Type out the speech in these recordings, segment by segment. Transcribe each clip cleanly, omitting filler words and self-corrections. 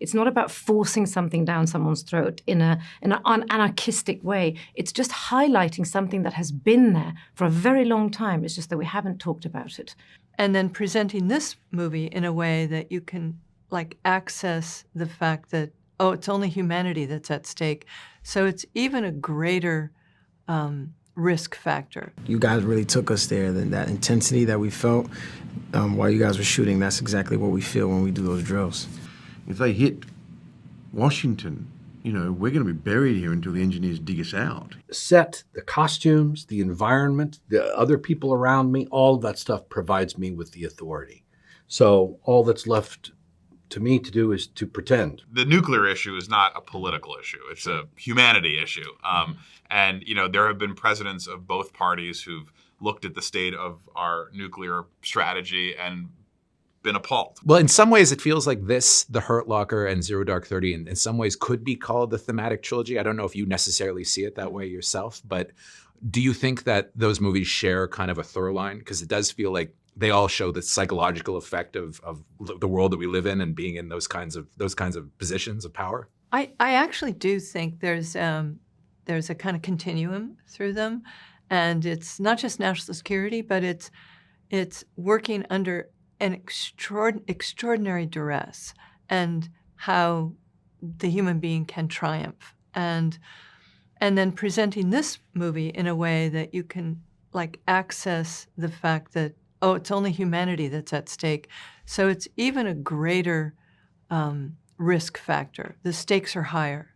It's not about forcing something down someone's throat in an anarchistic way. It's just highlighting something that has been there for a very long time. It's just that we haven't talked about it. And then presenting this movie in a way that you can, like, access the fact that, oh, it's only humanity that's at stake. So it's even a greater risk factor. You guys really took us there. That intensity that we felt while you guys were shooting, that's exactly what we feel when we do those drills. If they hit Washington, you know, we're going to be buried here until the engineers dig us out. Set, the costumes, the environment, the other people around me, all of that stuff provides me with the authority. So all that's left to me to do is to pretend. The nuclear issue is not a political issue. It's a humanity issue. And, you know, there have been presidents of both parties who've looked at the state of our nuclear strategy and been appalled. Well, in some ways, it feels like this, The Hurt Locker, and Zero Dark 30, in some ways could be called the thematic trilogy. I don't know if you necessarily see it that way yourself, but do you think that those movies share kind of a through line? Because it does feel like they all show the psychological effect of the world that we live in and being in those kinds of positions of power. I actually do think there's a kind of continuum through them, and it's not just national security, but it's working under an extraordinary duress and how the human being can triumph, and then presenting this movie in a way that you can, like, access the fact that, oh, it's only humanity that's at stake. So it's even a greater risk factor. The stakes are higher.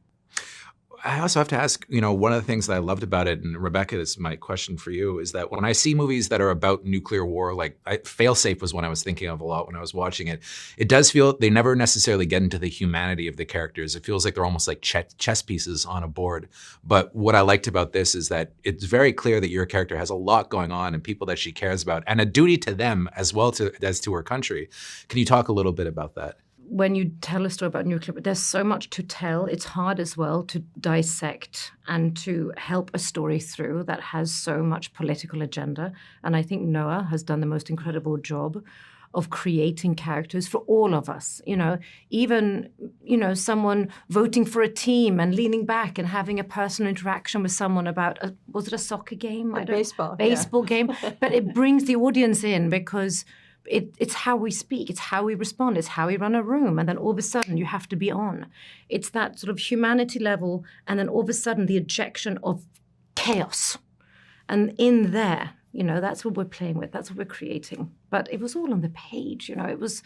I also have to ask, you know, one of the things that I loved about it, and Rebecca, this is my question for you, is that when I see movies that are about nuclear war, like Failsafe was one I was thinking of a lot when I was watching it, it does feel they never necessarily get into the humanity of the characters. It feels like they're almost like chess pieces on a board. But what I liked about this is that it's very clear that your character has a lot going on and people that she cares about and a duty to them as well as to her country. Can you talk a little bit about that? When you tell a story about nuclear, but there's so much to tell. It's hard as well to dissect and to help a story through that has so much political agenda. And I think Noah has done the most incredible job of creating characters for all of us. You know, even, you know, someone voting for a team and leaning back and having a personal interaction with someone about, was it a soccer game? Baseball game. But it brings the audience in because it's how we speak, it's how we respond, it's how we run a room, and then all of a sudden you have to be on. It's that sort of humanity level, and then all of a sudden the ejection of chaos. And in there, you know, that's what we're playing with, that's what we're creating. But it was all on the page, you know, it was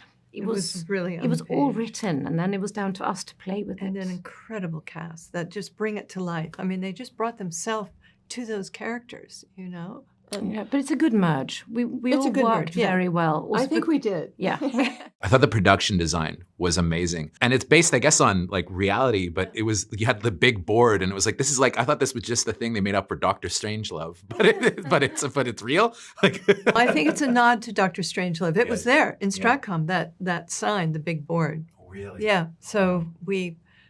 really on it was the page. all written, and then it was down to us to play with it. And an incredible cast that just bring it to life. I mean, they just brought themselves to those characters, you know. Yeah, but it's a good merge. We all worked very well. I think we did. Yeah. I thought the production design was amazing. And it's based, I guess, on like reality, but it was, you had the big board and it was like, this is like, I thought this was just the thing they made up for Dr. Strangelove, but it's real. Like, I think it's a nod to Dr. Strangelove. It was there in Stratcom, that sign, the big board. Oh, really? Yeah. So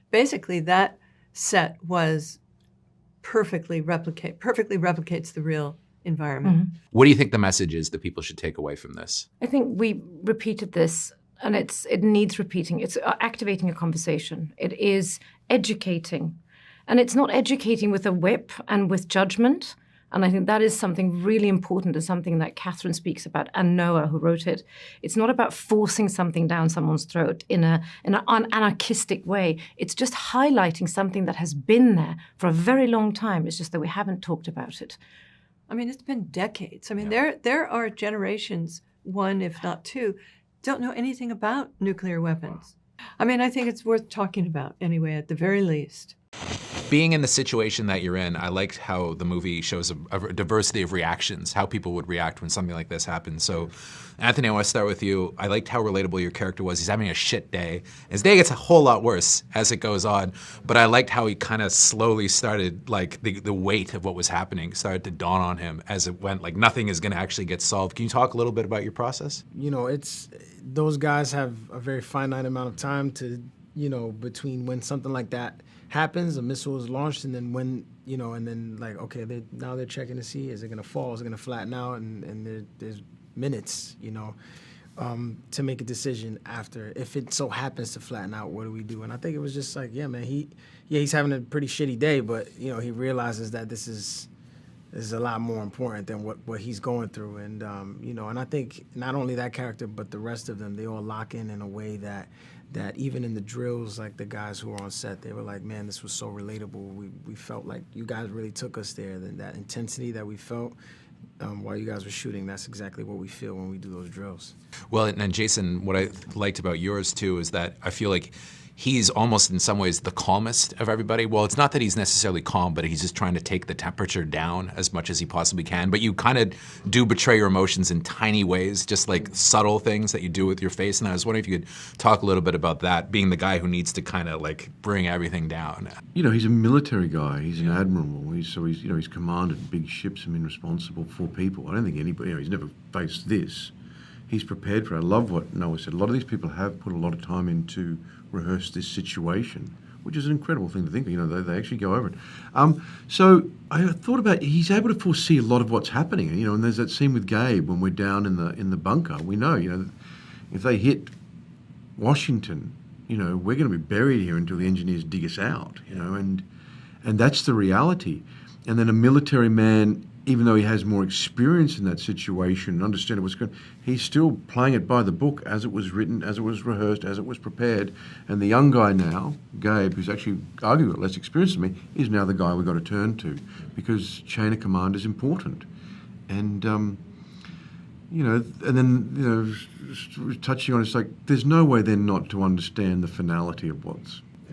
basically that set was perfectly replicates the real environment. Mm-hmm. What do you think the message is that people should take away from this? I think we repeated this, and it needs repeating. It's activating a conversation. It is educating. And it's not educating with a whip and with judgment. And I think that is something really important and something that Kathryn speaks about, and Noah, who wrote it. It's not about forcing something down someone's throat in an anarchistic way. It's just highlighting something that has been there for a very long time. It's just that we haven't talked about it. I mean, it's been decades. I mean, there are generations, one if not two, don't know anything about nuclear weapons. I mean, I think it's worth talking about anyway, at the very least. Being in the situation that you're in, I liked how the movie shows a diversity of reactions, how people would react when something like this happens. So, Anthony, I want to start with you. I liked how relatable your character was. He's having a shit day. His day gets a whole lot worse as it goes on, but I liked how he kind of slowly started, like, the weight of what was happening started to dawn on him as it went, like nothing is going to actually get solved. Can you talk a little bit about your process? You know, those guys have a very finite amount of time to, you know, between when something like that happens, a missile is launched, and then when, you know, and then like, okay, now they're checking to see, is it gonna fall, is it gonna flatten out, and there's minutes, you know. to make a decision after. If it so happens to flatten out, what do we do? And I think it was just like, yeah, man, he's having a pretty shitty day, but he realizes that this is a lot more important than what he's going through. And and I think not only that character, but the rest of them, they all lock in a way that even in the drills, like the guys who were on set, they were like, man, this was so relatable. We felt like you guys really took us there. That intensity that we felt while you guys were shooting, that's exactly what we feel when we do those drills. Well, and Jason, what I liked about yours too is that I feel like he's almost in some ways the calmest of everybody. Well, it's not that he's necessarily calm, but he's just trying to take the temperature down as much as he possibly can. But you kind of do betray your emotions in tiny ways, just like subtle things that you do with your face. And I was wondering if you could talk a little bit about that, being the guy who needs to kind of like bring everything down. He's a military guy. He's an admiral. He's commanded big ships and been responsible for people. I don't think anybody, he's never faced this. He's prepared for it. I love what Noah said. A lot of these people have put a lot of time into rehearse this situation, which is an incredible thing to think of. They actually go over it. So I thought about, he's able to foresee a lot of what's happening. And there's that scene with Gabe when we're down in the bunker. We know, if they hit Washington, we're going to be buried here until the engineers dig us out. And that's the reality. And then a military man, even though he has more experience in that situation and understand what's going on, he's still playing it by the book as it was written, as it was rehearsed, as it was prepared. And the young guy now, Gabe, who's actually arguably got less experience than me, is now the guy we've got to turn to because chain of command is important. And, touching on it's like, there's no way then not to understand the finality of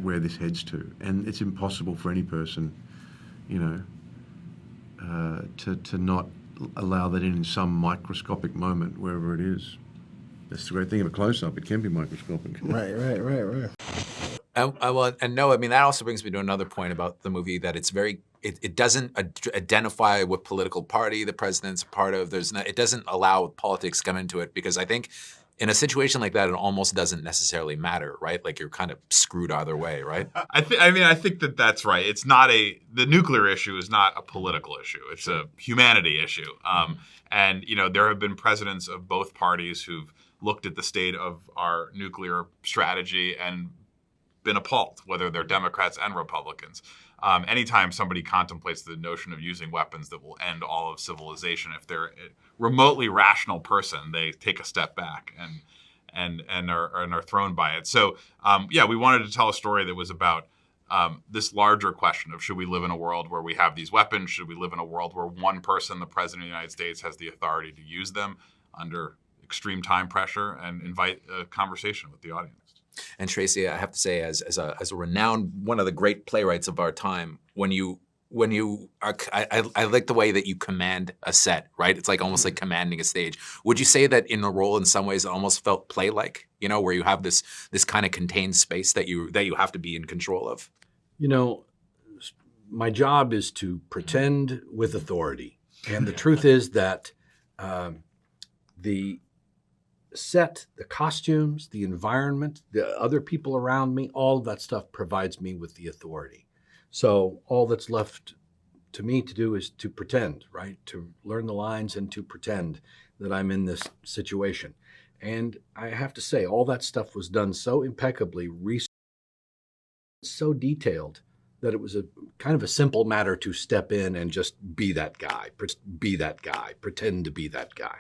where this heads to. And it's impossible for any person, to not allow that in some microscopic moment, wherever it is. That's the great thing of a close-up. It can be microscopic. Right. And no, that also brings me to another point about the movie, that it's it doesn't identify what political party the president's a part of. It doesn't allow politics to come into it, because I think in a situation like that, it almost doesn't necessarily matter, right? Like you're kind of screwed either way, right? I think that's right. It's not the nuclear issue is not a political issue. It's a humanity issue. And there have been presidents of both parties who've looked at the state of our nuclear strategy and been appalled, whether they're Democrats and Republicans. Anytime somebody contemplates the notion of using weapons that will end all of civilization, if they're a remotely rational person, they take a step back and are thrown by it. So, we wanted to tell a story that was about this larger question of, should we live in a world where we have these weapons? Should we live in a world where one person, the president of the United States, has the authority to use them under extreme time pressure, and invite a conversation with the audience? And Tracy, I have to say, as a renowned, one of the great playwrights of our time, when you are, I like the way that you command a set, right? It's like almost like commanding a stage. Would you say that in the role, in some ways, it almost felt play-like? Where you have this kind of contained space that you have to be in control of? My job is to pretend with authority, and the truth is that the set, the costumes, the environment, the other people around me, all of that stuff provides me with the authority. So all that's left to me to do is to pretend, right? To learn the lines and to pretend that I'm in this situation. And I have to say, all that stuff was done so impeccably, so detailed, that it was a kind of a simple matter to step in and just be that guy, pretend to be that guy.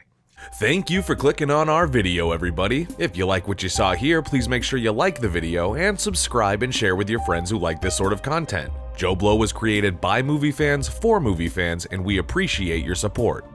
Thank you for clicking on our video, everybody. If you like what you saw here, please make sure you like the video and subscribe and share with your friends who like this sort of content. Joe Blow was created by movie fans for movie fans, and we appreciate your support.